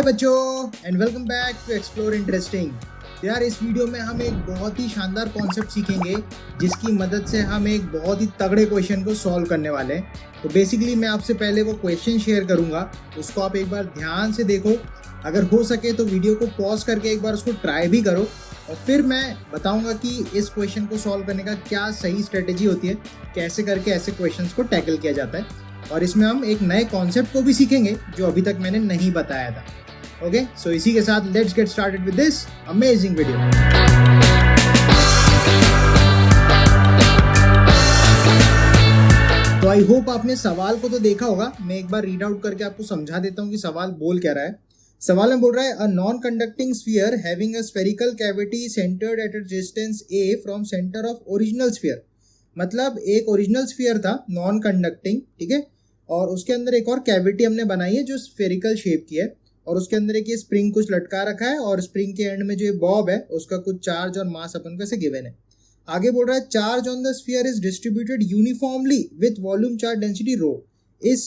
हाय बच्चों and welcome back to explore interesting. यार इस वीडियो में हम एक बहुत ही शानदार कॉन्सेप्ट सीखेंगे जिसकी मदद से हम एक बहुत ही तगड़े क्वेश्चन को सॉल्व करने वाले हैं। तो बेसिकली मैं आपसे पहले वो क्वेश्चन शेयर करूंगा, उसको आप एक बार ध्यान से देखो। अगर हो सके तो वीडियो को पॉज करके एक बार उसको ट्राई भी करो और फिर मैं बताऊंगा कि इस क्वेश्चन को सॉल्व करने का क्या सही स्ट्रेटेजी होती है, कैसे करके ऐसे क्वेश्चंस को टैकल किया जाता है। और इसमें हम एक नए कॉन्सेप्ट को भी सीखेंगे जो अभी तक मैंने नहीं बताया था। ओके, सो इसी के साथ let's get started with this amazing video. तो आई होप आपने सवाल को तो देखा होगा। मैं एक बार रीड आउट करके आपको समझा देता हूँ कि सवाल बोल क्या रहा है। सवाल में बोल रहा है, a non conducting sphere having a spherical cavity centred at a distance a from centre of original sphere. मतलब एक ओरिजिनल स्फीयर था नॉन कंडक्टिंग, ठीक है, और उसके अंदर एक और कैविटी हमने बनाई है जो स्फेरिकल शेप की है और उसके अंदर एक ये स्प्रिंग कुछ लटका रखा है और स्प्रिंग के एंड में जो ये बॉब है उसका कुछ चार्ज और मास अपन को ऐसे गिवन है। आगे बोल रहा है, charge on the sphere is distributed uniformly with volume charge density rho. इस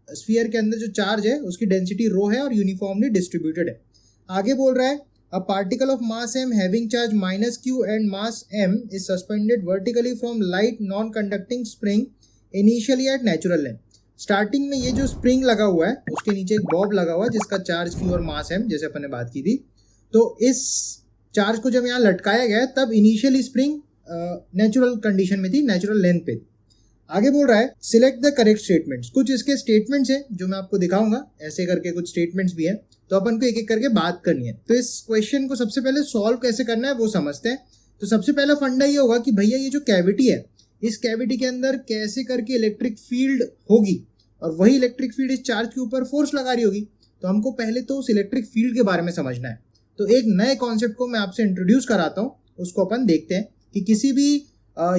स्फीयर के अंदर जो चार्ज है उसकी डेंसिटी रो है और यूनिफॉर्मली डिस्ट्रीब्यूटेड है। आगे बोल रहा है, a particle of mass m having charge minus q and mass m is suspended vertically from light non-conducting spring initially at natural length। Starting में ये जो स्प्रिंग लगा हुआ है उसके नीचे एक बॉब लगा हुआ है जिसका चार्ज q और मास m, जैसे अपन ने बात की थी। तो इस चार्ज को जब यहाँ लटकाया गया तब इनिशियली स्प्रिंग नेचुरल कंडीशन में थी, नेचुरल लेंथ पे। आगे बोल रहा है, सिलेक्ट द करेक्ट स्टेटमेंट्स। कुछ इसके स्टेटमेंट्स हैं जो मैं आपको दिखाऊंगा, ऐसे करके कुछ स्टेटमेंट्स भी हैं, तो अपन को एक एक करके बात करनी है। तो इस क्वेश्चन को सबसे पहले सॉल्व कैसे करना है वो समझते हैं। तो सबसे पहला फंडा ये होगा कि भैया ये जो कैविटी है इस कैविटी के अंदर कैसे करके इलेक्ट्रिक फील्ड होगी और वही इलेक्ट्रिक फील्ड इस चार्ज के ऊपर फोर्स लगा रही होगी। तो हमको पहले तो उस इलेक्ट्रिक फील्ड के बारे में समझना है। तो एक नए कॉन्सेप्ट को मैं आपसे इंट्रोड्यूस कराता हूँ, उसको अपन देखते हैं कि किसी भी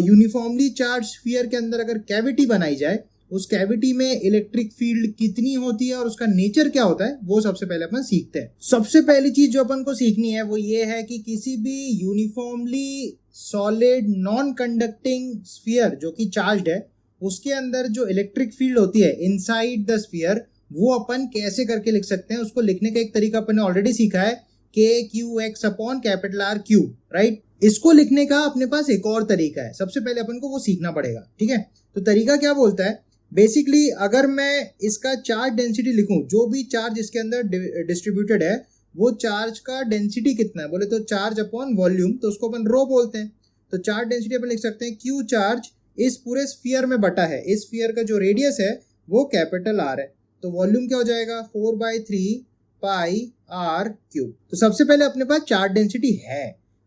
यूनिफॉर्मली चार्ज स्फीयर के अंदर अगर कैविटी बनाई जाए उस कैविटी में इलेक्ट्रिक फील्ड कितनी होती है और उसका नेचर क्या होता है वो सबसे पहले अपन सीखते हैं। सबसे पहली चीज जो अपन को सीखनी है वो ये है कि किसी भी uniformly solid non conducting sphere जो कि चार्ज्ड है उसके अंदर जो इलेक्ट्रिक फील्ड होती है इनसाइड द स्फीयर वो अपन कैसे करके लिख सकते हैं। उसको लिखने का एक तरीका अपन ने ऑलरेडी सीखा है, KQX upon capital R Q, right. इसको लिखने का अपने पास एक और तरीका है, सबसे पहले अपन को वो सीखना पड़ेगा, ठीक है। तो तरीका क्या बोलता है, बेसिकली अगर मैं इसका चार्ज डेंसिटी लिखूं, जो भी चार्ज इसके अंदर डिस्ट्रीब्यूटेड है वो चार्ज का डेंसिटी कितना है, बोले तो चार्ज अपॉन वॉल्यूम, तो उसको अपन रो बोलते हैं। तो चार्ज डेंसिटी अपन लिख सकते हैं Q चार्ज इस पूरे स्फीयर में बटा है, इस स्फीयर का जो रेडियस है वो कैपिटल R है। तो वॉल्यूम क्या हो जाएगा, 4/3 पाई R क्यूब। तो सबसे पहले अपने पास चार्ज डेंसिटी है।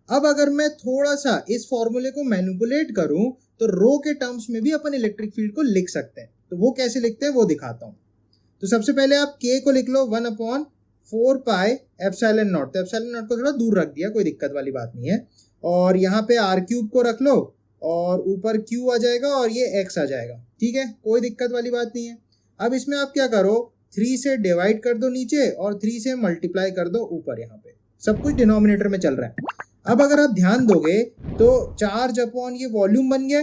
अब अगर मैं थोड़ा सा इस फॉर्मूले को मैनिपुलेट करूं तो रो के टर्म्स में भी अपन इलेक्ट्रिक फील्ड को लिख सकते हैं। तो वो कैसे लिखते हैं वो दिखाता हूं। तो सबसे पहले आप K को लिख लो 1/4 पाई एप्सिलॉन नॉट। तो एप्सिलॉन नॉट को थोड़ा दूर रख दिया, कोई दिक्कत वाली बात नहीं है। और यहाँ पे R क्यूब को रख लो और ऊपर Q आ जाएगा और ये X आ जाएगा, ठीक है, कोई दिक्कत वाली बात नहीं है। अब इसमें आप क्या करो, 3 से डिवाइड कर दो नीचे और 3 से मल्टीप्लाई कर दो ऊपर। यहाँ पे सब कुछ डिनोमिनेटर में चल रहा है। अब अगर आप ध्यान दोगे तो चार्ज अपॉन ये वॉल्यूम बन गया,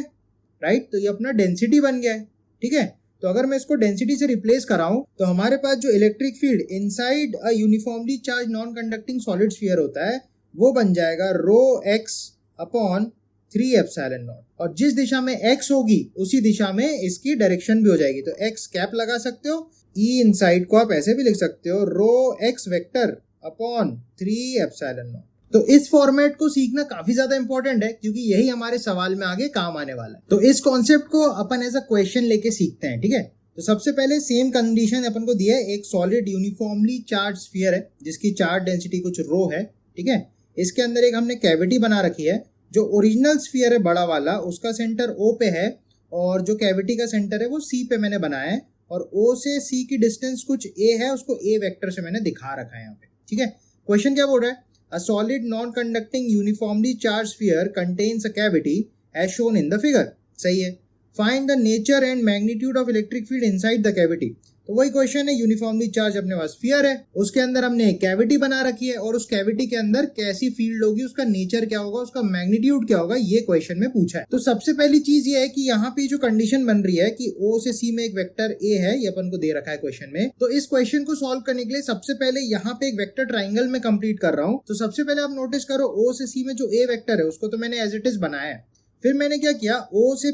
राइट, तो ये अपना डेंसिटी बन गया है, ठीक है। तो अगर मैं इसको डेंसिटी से रिप्लेस कराऊं तो हमारे पास जो electric field inside a uniformly charge non conducting solid sphere होता है वो बन जाएगा रो एक्स अपॉन 3 एप्सिलॉन नॉट। और जिस दिशा में x होगी उसी दिशा में इसकी डायरेक्शन भी हो जाएगी। तो x कैप लगा सकते हो, E इनसाइड को आप ऐसे भी लिख सकते हो, रो x vector upon 3 epsilon naught. तो इस फॉर्मेट को सीखना काफी ज्यादा इंपॉर्टेंट है क्योंकि यही हमारे सवाल में आगे काम आने वाला है। तो इस कॉन्सेप्ट को अपन एज अ क्वेश्चन लेके सीखते हैं, ठीक है। तो सबसे पहले सेम कंडीशन अपन को दिया है, एक सॉलिड यूनिफॉर्मली चार्ज स्फीयर है जिसकी चार्ज डेंसिटी कुछ रो है, ठीक है। इसके अंदर एक हमने कैविटी बना रखी है। जो ओरिजिनल स्फीयर है बड़ा वाला उसका सेंटर O पे है और जो कैविटी का सेंटर है वो C पे मैंने बनाया है और O से C की डिस्टेंस कुछ A है, उसको A वेक्टर से मैंने दिखा रखा है यहाँ पे, ठीक है। क्वेश्चन क्या बोल रहा है, A solid non-conducting uniformly charged sphere contains a cavity as shown in the figure। सही है। Find the nature and magnitude of electric field inside the cavity. तो वही क्वेश्चन है, यूनिफॉर्मली चार्ज अपने पास स्फीयर है, उसके अंदर हमने एक कैविटी बना रखी है और उस कैविटी के अंदर कैसी फील्ड होगी, उसका नेचर क्या होगा, उसका मैग्नीट्यूड क्या होगा, ये क्वेश्चन में पूछा है। तो सबसे पहली चीज ये है कि यहाँ पे जो कंडीशन बन रही है कि O से C में एक वेक्टर A है, ये अपन को दे रखा है क्वेश्चन में। तो इस क्वेश्चन को सॉल्व करने के लिए सबसे पहले यहाँ पे एक वेक्टर ट्राइंगल में कंप्लीट कर रहा हूँ। तो सबसे पहले आप नोटिस करो O से C में जो A वेक्टर है उसको तो मैंने एज इट इज बनाया है। फिर मैंने क्या किया, O से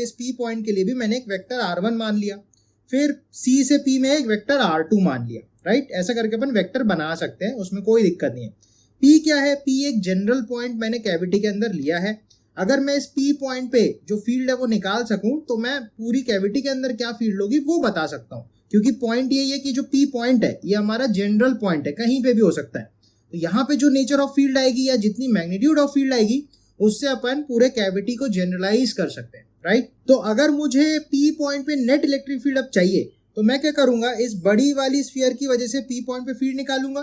इस P पॉइंट के लिए भी मैंने एक वेक्टर R1 मान लिया, फिर C से P में एक वेक्टर R2 मान लिया, राइट। ऐसा करके अपन वेक्टर बना सकते हैं, उसमें कोई दिक्कत नहीं है। P क्या है, P एक जनरल पॉइंट मैंने कैविटी के अंदर लिया है। अगर मैं इस P पॉइंट पे जो फील्ड है वो निकाल सकूं तो मैं पूरी कैविटी के अंदर क्या फील्ड होगी वो बता सकता हूं, क्योंकि पॉइंट यही है कि जो P पॉइंट है ये हमारा जनरल पॉइंट है, कहीं पे भी हो सकता है। तो यहाँ पे जो नेचर ऑफ फील्ड आएगी या जितनी मैग्नीट्यूड ऑफ फील्ड आएगी उससे अपन पूरे कैविटी को जनरलाइज कर सकते हैं, राइट। तो अगर मुझे P पॉइंट पे नेट इलेक्ट्रिक फील्ड अब चाहिए तो मैं क्या करूंगा, इस बड़ी वाली स्फीयर की वजह से P पॉइंट पे फील्ड निकालूंगा,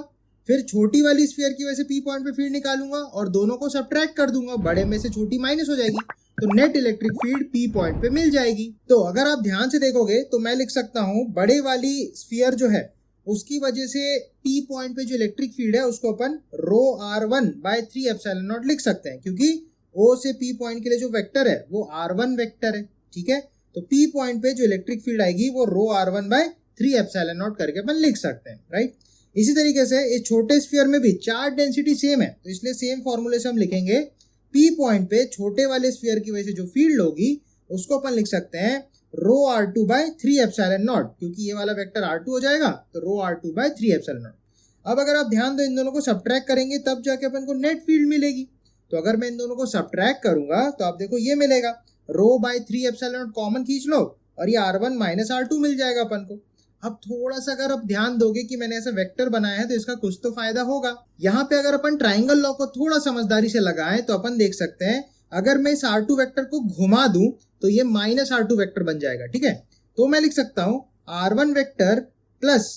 फिर छोटी वाली स्फीयर की वजह से P पॉइंट पे फील्ड निकालूंगा और दोनों को सब्ट्रैक्ट कर दूंगा, बड़े में से छोटी माइनस हो जाएगी, तो net electric field P point पे मिल जाएगी। तो अगर आप ध्यान से देखोगे तो मैं लिख सकता हूँ बड़े वाली स्फीयर जो है उसकी वजह से P पॉइंट पे जो इलेक्ट्रिक फील्ड है उसको अपन रो R1 बाय 3 एप्सिलॉन नॉट लिख सकते हैं, क्योंकि O से P पॉइंट के लिए जो वेक्टर है वो R1 वेक्टर है, ठीक है। तो P पॉइंट पे जो इलेक्ट्रिक फील्ड आएगी वो रो R1 बाय 3 एप्सिलॉन नॉट करके अपन लिख सकते हैं, राइट। इसी तरीके से इस छोटे स्फीयर में भी चार्ज डेंसिटी सेम है, तो इसलिए सेम फॉर्मूले से हम लिखेंगे P पॉइंट पे छोटे वाले स्फीयर की वजह से जो फील्ड होगी उसको अपन लिख सकते हैं रो R2 बाय 3 एप्सिलॉन नॉट, क्योंकि ये वाला वेक्टर R2 हो जाएगा तो रो R2 बाय 3 एप्सिलॉन नॉट। अब अगर आप ध्यान दो इन दोनों को सब्ट्रैक्ट करेंगे तब जाके अपन को नेट फील्ड मिलेगी। तो अगर मैं इन दोनों को सब्ट्रैक्ट करूंगा तो आप देखो ये मिलेगा, रो बाय 3 एप्सिलॉन नॉट कॉमन खींच लो और ये R1 माइनस R2 मिल जाएगा अपन को। अब थोड़ा सा अगर आप ध्यान दोगे कि मैंने ऐसा वेक्टर बनाया है तो इसका कुछ तो फायदा होगा। यहाँ पे अगर अपन ट्राइंगल लॉ को थोड़ा समझदारी से लगाएं तो अपन देख सकते हैं अगर मैं इस R2 वेक्टर को घुमा दूं तो ये माइनस R2 वेक्टर बन जाएगा, ठीक है। तो मैं लिख सकता हूं R1 vector plus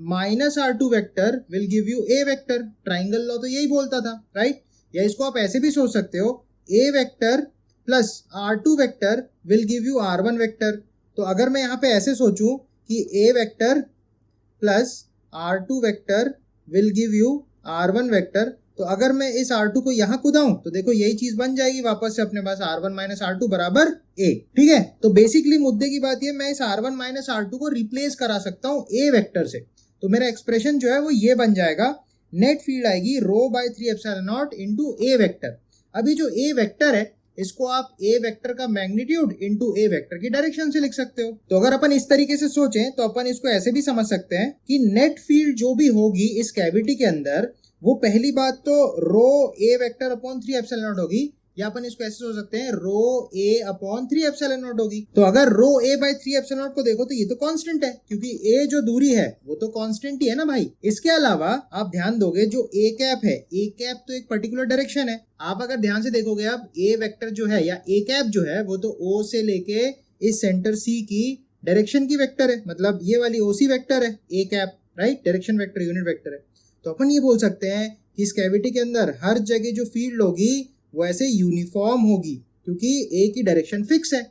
minus R2 vector will give you A vector. Triangle law तो यही बोलता था, राइट। या इसको आप ऐसे भी सोच सकते हो, A vector plus R2 vector will give you R1 vector. तो अगर मैं यहाँ पे ऐसे सोचूं कि A vector plus R2 vector will give you R1 vector, तो अगर मैं इस R2 को यहाँ कुदाऊं तो देखो यही चीज बन जाएगी वापस से अपने पास R1 माइनस R2 बराबर A, ठीक है। तो बेसिकली मुद्दे की बात ये, मैं इस R1 माइनस R2 को रिप्लेस करा सकता हूँ A वेक्टर से। तो मेरा एक्सप्रेशन जो है वो ये बन जाएगा, नेट फील्ड आएगी rho by 3 epsilon naught into A vector. अभी जो A वेक्टर है इसको आप A वेक्टर का मैग्नीट्यूड इनटू A वेक्टर की डायरेक्शन से लिख सकते हो। तो अगर अपन इस तरीके से सोचें तो अपन इसको ऐसे भी समझ सकते हैं कि नेट फील्ड जो भी होगी इस कैविटी के अंदर वो पहली बात तो रो A vector upon 3 epsilon not होगी, या अपन इसको ऐसे सोच सकते हैं रो A अपॉन 3 एप्सिलॉन नॉट होगी। तो अगर रो A बाय 3 एप्सिलॉन नॉट को देखो तो ये तो कांस्टेंट है, क्योंकि A जो दूरी है वो तो कांस्टेंट ही है ना भाई। इसके अलावा आप ध्यान दोगे जो A कैप है, A कैप तो एक पर्टिकुलर डायरेक्शन है। आप अगर ध्यान से देखोगे आप A वेक्टर जो है या A कैप जो है वो तो O से लेके इस सेंटर C की डायरेक्शन की वेक्टर है, मतलब ये वाली OC वेक्टर है A cap, right. Direction vector unit vector है। तो अपन ये बोल सकते हैं कि इस कैविटी के अंदर हर जगह जो फील्ड होगी वो ऐसे यूनिफॉर्म होगी, क्योंकि A की डायरेक्शन फिक्स है।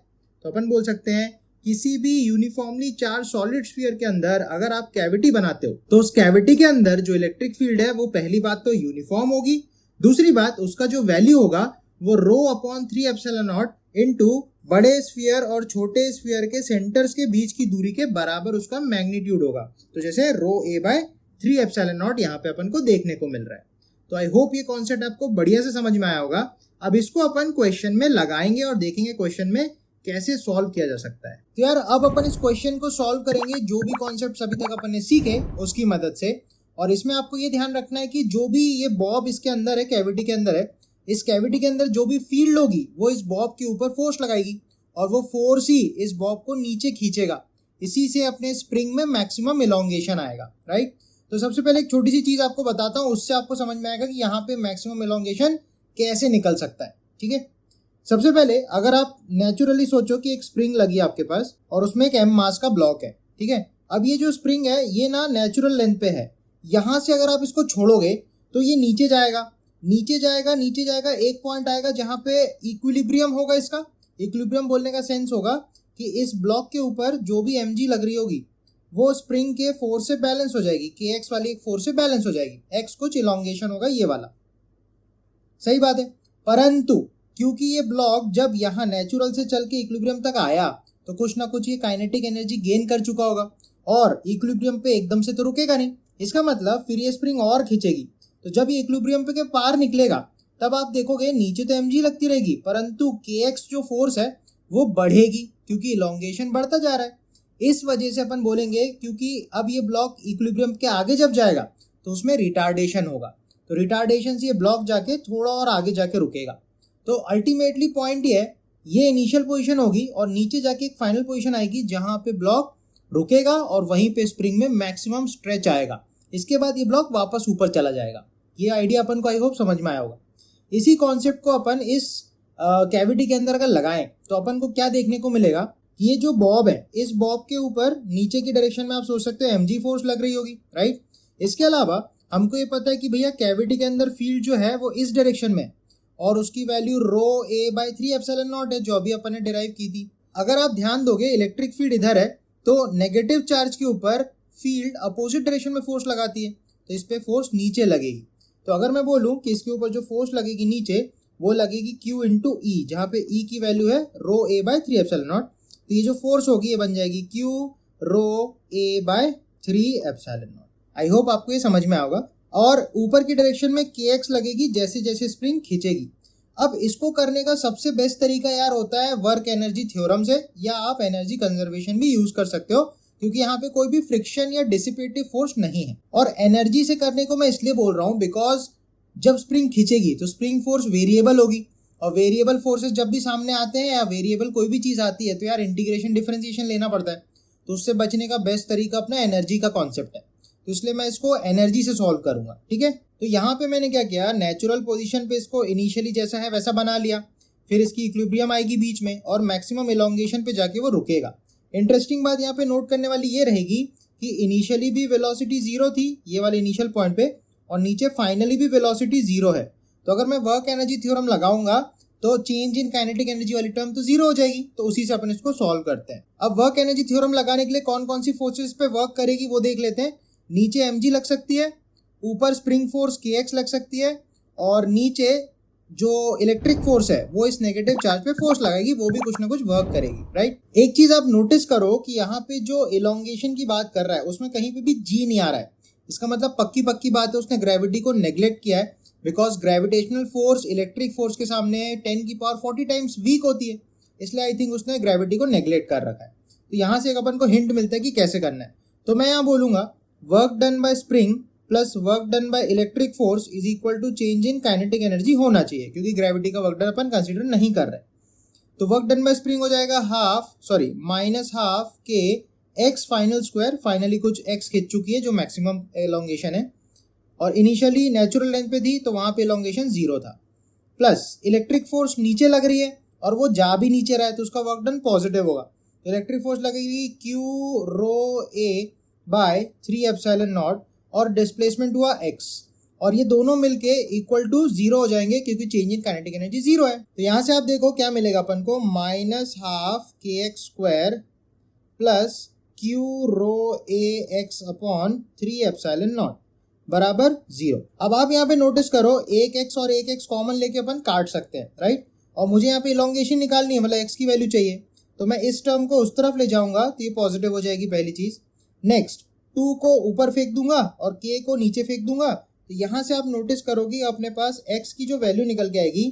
तो अपन बोल सकते हैं किसी भी यूनिफॉर्मली चार्ज सॉलिड स्फीयर के अंदर अगर आप कैविटी बनाते हो तो उस कैविटी के अंदर जो इलेक्ट्रिक फील्ड है वो पहली बात तो यूनिफॉर्म होगी, दूसरी बात उसका जो वैल्यू होगा वो rho upon 3 epsilon naught into बड़े स्फीयर और छोटे स्फीयर के सेंटर्स के बीच की दूरी के बराबर उसका मैग्नीट्यूड होगा। तो जैसे रो A बाय 3 एप्सिलॉन नॉट यहाँ पे अपन को देखने को मिल रहा है। तो आई होप ये कॉन्सेप्ट आपको बढ़िया से समझ में आया होगा। अब इसको अपन क्वेश्चन में लगाएंगे और देखेंगे क्वेश्चन में कैसे सॉल्व किया जा सकता है। तो यार अब अपन इस क्वेश्चन को सॉल्व करेंगे जो भी कॉन्सेप्ट अभी तक अपन ने सीखे उसकी मदद से। और इसमें आपको ये ध्यान रखना है कि जो भी ये बॉब इसके अंदर है, कैविटी के अंदर है, इस कैविटी के अंदर जो भी फील्ड होगी वो इस बॉब के ऊपर फोर्स लगाएगी और वो फोर्स ही इस बॉब को नीचे खींचेगा। इसी से अपने स्प्रिंग में मैक्सिमम इलॉन्गेशन आएगा, राइट। तो सबसे पहले एक छोटी सी चीज आपको बताता हूँ, उससे आपको समझ में आएगा कि यहाँ पे मैक्सिमम इलॉन्गेशन कैसे निकल सकता है, ठीक है। सबसे पहले अगर आप नेचुरली सोचो कि एक स्प्रिंग लगी है आपके पास और उसमें एक M मास का ब्लॉक है, ठीक है। अब ये जो स्प्रिंग है ये ना नेचुरल लेंथ पे है, यहाँ से अगर आप इसको छोड़ोगे तो ये नीचे जाएगा, नीचे जाएगा, नीचे जाएगा, एक पॉइंट आएगा जहाँ पे इक्विलिब्रियम होगा इसका, इक्विलिब्रियम बोलने का सेंस होगा कि इस ब्लॉक के ऊपर जो भी mg लग रही होगी वो स्प्रिंग के फोर्स से बैलेंस हो जाएगी, kx वाली एक फोर्स से बैलेंस हो जाएगी, x कुछ इलोंगेशन होगा ये वाला, सही बात है। परंतु क्योंकि ये ब्लॉक जब यहाँ नेचुरल से चल के इक्विलिब्रियम तक आया तो कुछ ना कुछ ये काइनेटिक एनर्जी गेन कर चुका होगा और इक्विलिब्रियम पे एकदम से तो रुकेगा नहीं, इसका मतलब फिर ये स्प्रिंग और खींचेगी। तो जब ये इक्विलिब्रियम पे के पार निकलेगा तब आप देखोगे नीचे तो mg लगती रहेगी परंतु kx जो फोर्स है वो बढ़ेगी क्योंकि इलोंगेशन बढ़ता जा रहा है। इस वजह से अपन बोलेंगे क्योंकि अब ये ब्लॉक इक्विलिब्रियम के आगे जब जाएगा तो उसमें रिटार्डेशन होगा, तो रिटार्डेशन से ये ब्लॉक जाके थोड़ा और आगे जाके रुकेगा। तो अल्टीमेटली पॉइंट ये है, ये इनिशियल पोजीशन होगी और नीचे जाके एक फाइनल पोजीशन आएगी जहां पे ब्लॉक रुकेगा और वहीं पे स्प्रिंग में मैक्सिमम स्ट्रेच आएगा। इसके बाद ये ब्लॉक वापस ऊपर चला जाएगा। ये आइडिया अपन को आई होप समझ में आया होगा। इसी कॉन्सेप्ट को अपन इस कैविटी के अंदर अगर लगाएं तो अपन को क्या देखने को मिलेगा कि ये जो बॉब है इस बॉब के ऊपर नीचे की डायरेक्शन में आप सोच सकते हो mg फोर्स लग रही होगी, राइट। इसके अलावा हमको ये पता है कि भैया कैविटी के अंदर फील्ड जो है वो इस डायरेक्शन में और उसकी value rho a by 3 epsilon naught है जो अभी अपन ने डिराइव की थी। अगर आप ध्यान दोगे इलेक्ट्रिक फील्ड इधर है तो नेगेटिव चार्ज के ऊपर फील्ड अपोजिट डायरेक्शन में फोर्स लगाती है तो इस पे फोर्स नीचे लगेगी। तो अगर मैं बोलूं कि इसके ऊपर जो फोर्स लगेगी नीचे वो लगेगी Q इंटू ई, जहाँ पे E की वैल्यू है rho a by 3 epsilon naught, तो ये जो फोर्स होगी ये बन जाएगी Q rho a by 3 epsilon naught. I hope आपको ये समझ में आएगा। और ऊपर की डायरेक्शन में kx लगेगी जैसे जैसे स्प्रिंग खींचेगी। अब इसको करने का सबसे बेस्ट तरीका यार होता है वर्क एनर्जी थ्योरम से, या आप एनर्जी कंजर्वेशन भी यूज कर सकते हो क्योंकि यहाँ पे कोई भी फ्रिक्शन या डिसिपेटिव फोर्स नहीं है। और एनर्जी से करने को मैं इसलिए बोल रहा हूँ बिकॉज जब स्प्रिंग खींचेगी तो स्प्रिंग फोर्स वेरिएबल होगी और वेरिएबल फोर्सेस जब भी सामने आते हैं या वेरिएबल कोई भी चीज आती है तो यार इंटीग्रेशन डिफरेंशिएशन लेना पड़ता है, तो उससे बचने का बेस्ट तरीका अपना एनर्जी का कॉन्सेप्ट है। तो इसलिए मैं इसको एनर्जी से सॉल्व करूंगा, ठीक है। तो यहाँ पे मैंने क्या किया, नेचुरल पोजीशन पे इसको इनिशियली जैसा है वैसा बना लिया, फिर इसकी इक्विलिब्रियम आएगी बीच में और मैक्सिमम इलोंगेशन पे जाके वो रुकेगा। इंटरेस्टिंग बात यहाँ पे नोट करने वाली ये रहेगी कि इनिशियली भी वेलोसिटी जीरो थी ये वाले इनिशियल पॉइंट पे और नीचे फाइनली भी वेलोसिटी जीरो है। तो अगर मैं वर्क एनर्जी थ्योरम लगाऊंगा तो चेंज इन काइनेटिक एनर्जी वाली टर्म तो जीरो हो जाएगी, तो उसी से अपन इसको सॉल्व करते हैं। अब वर्क एनर्जी थ्योरम लगाने के लिए कौन कौन सी फोर्सेस पे वर्क करेगी वो देख लेते हैं। नीचे mg लग सकती है, ऊपर स्प्रिंग फोर्स kx लग सकती है और नीचे जो इलेक्ट्रिक फोर्स है वो इस नेगेटिव चार्ज पे फोर्स लगाएगी, वो भी कुछ ना कुछ वर्क करेगी, राइट। एक चीज आप नोटिस करो कि यहाँ पे जो इलोंगेशन की बात कर रहा है उसमें कहीं पे भी g नहीं आ रहा है। इसका मतलब पक्की पक्की बात है उसने ग्रेविटी को नेग्लेक्ट किया है because gravitational force electric force के सामने 10 की पावर 40 टाइम्स वीक होती है, इसलिए आई थिंक उसने ग्रेविटी को नेग्लेक्ट कर रखा है। तो यहाँ से एक अपन को हिंट मिलता है कि कैसे करना है। तो मैं यहाँ बोलूंगा work done by spring plus work done by electric force is equal to change in kinetic energy होना चाहिए क्योंकि ग्रेविटी का वर्क डन अपन कंसीडर नहीं कर रहे। तो वर्क डन बाय स्प्रिंग हो जाएगा माइनस हाफ के एक्स फाइनल स्क्वायर, फाइनली कुछ एक्स खींच चुकी है जो मैक्सिमम एलोंगेशन है और इनिशियली नेचुरल लेंथ पे थी तो वहां पे एलोंगेशन जीरो था, प्लस इलेक्ट्रिक फोर्स नीचे लग रही है और वो जा भी नीचे रहा है तो उसका वर्क डन पॉजिटिव होगा। तो इलेक्ट्रिक फोर्स लगेगी Q rho a by 3 epsilon naught और डिस्प्लेसमेंट हुआ x और ये दोनों मिलके इक्वल टू जीरो हो जाएंगे क्योंकि change in kinetic energy zero है। तो यहाँ से आप देखो क्या मिलेगा अपन को, माइनस हाफ के x square plus Q rho a x upon 3 epsilon naught बराबर जीरो। अब आप यहाँ पे नोटिस करो एक x और एक x कॉमन लेके अपन काट सकते हैं, राइट। और मुझे यहाँ पे इलोंगेशन निकालनी है, मतलब x की वैल्यू चाहिए, तो मैं इस टर्म को उस तरफ ले जाऊंगा तो ये पॉजिटिव हो जाएगी पहली चीज। नेक्स्ट 2 को ऊपर फेंक दूंगा और k को नीचे फेंक दूंगा, तो यहाँ से आप नोटिस करोगे अपने पास x की जो वैल्यू निकल के आएगी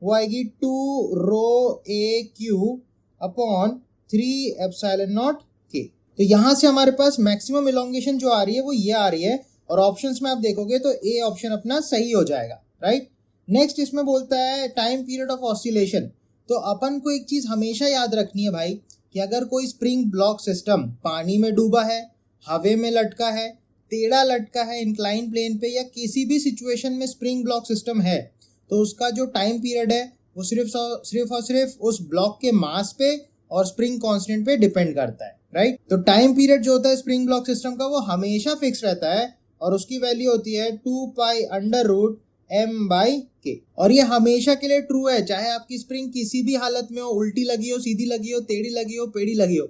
वो आएगी 2 रो a Q upon 3 epsilon not k। तो यहाँ से हमारे पास मैक्सिमम इलोंगेशन जो आ रही है वो ये आ रही है और ऑप्शंस में आप देखोगे तो ए ऑप्शन अपना सही हो जाएगा, राइट। नेक्स्ट इसमें बोलता है टाइम पीरियड ऑफ ऑसिलेशन। तो अपन को एक चीज हमेशा याद रखनी है भाई कि अगर कोई स्प्रिंग ब्लॉक सिस्टम पानी में डूबा है, हवा में लटका है, टेढ़ा लटका है इंक्लाइन प्लेन पे या किसी भी सिचुएशन में स्प्रिंग ब्लॉक सिस्टम है तो उसका जो टाइम पीरियड है वो सिर्फ और सिर्फ उस ब्लॉक के मास पे और स्प्रिंग कांस्टेंट पे डिपेंड करता है, राइट। तो टाइम पीरियड जो होता है स्प्रिंग ब्लॉक सिस्टम का वो हमेशा फिक्स रहता है और उसकी वैल्यू होती है 2 पाई अंडर रूट m/k। और ये हमेशा के लिए ट्रू है, चाहे आपकी स्प्रिंग किसी भी हालत में हो, उल्टी लगी हो, सीधी लगी हो, टेढ़ी लगी हो, पेढ़ी लगी हो,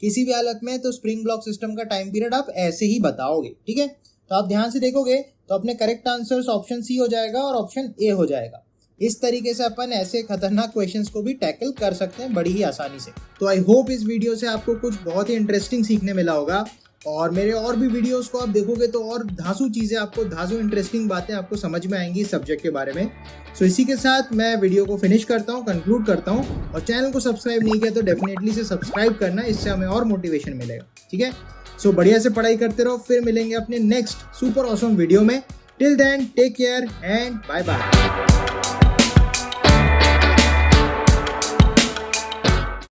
किसी भी हालत में, तो स्प्रिंग ब्लॉक सिस्टम का टाइम पीरियड आप ऐसे ही बताओगे। ठीक है, तो आप ध्यान से देखोगे तो अपने करेक्ट आंसर्स ऑप्शन सी हो जाएगा और ऑप्शन ए हो जाएगा। इस तरीके से अपन ऐसे खतरनाक क्वेश्चंस को भी टैकल कर सकते हैं बड़ी ही आसानी से। तो आई होप इस वीडियो से आपको कुछ बहुत ही इंटरेस्टिंग सीखने मिला होगा, और मेरे और भी वीडियोस को आप देखोगे तो और धांसू चीज़ें आपको, धांसू इंटरेस्टिंग बातें आपको समझ में आएंगी इस सब्जेक्ट के बारे में। सो इसी के साथ मैं वीडियो को फिनिश करता हूँ, कंक्लूड करता हूँ। और चैनल को सब्सक्राइब नहीं किया तो डेफिनेटली से सब्सक्राइब करना, इससे हमें और मोटिवेशन मिलेगा। ठीक है, सो बढ़िया से पढ़ाई करते रहो, फिर मिलेंगे अपने नेक्स्ट सुपर ऑसम वीडियो में। Till then take care and bye bye.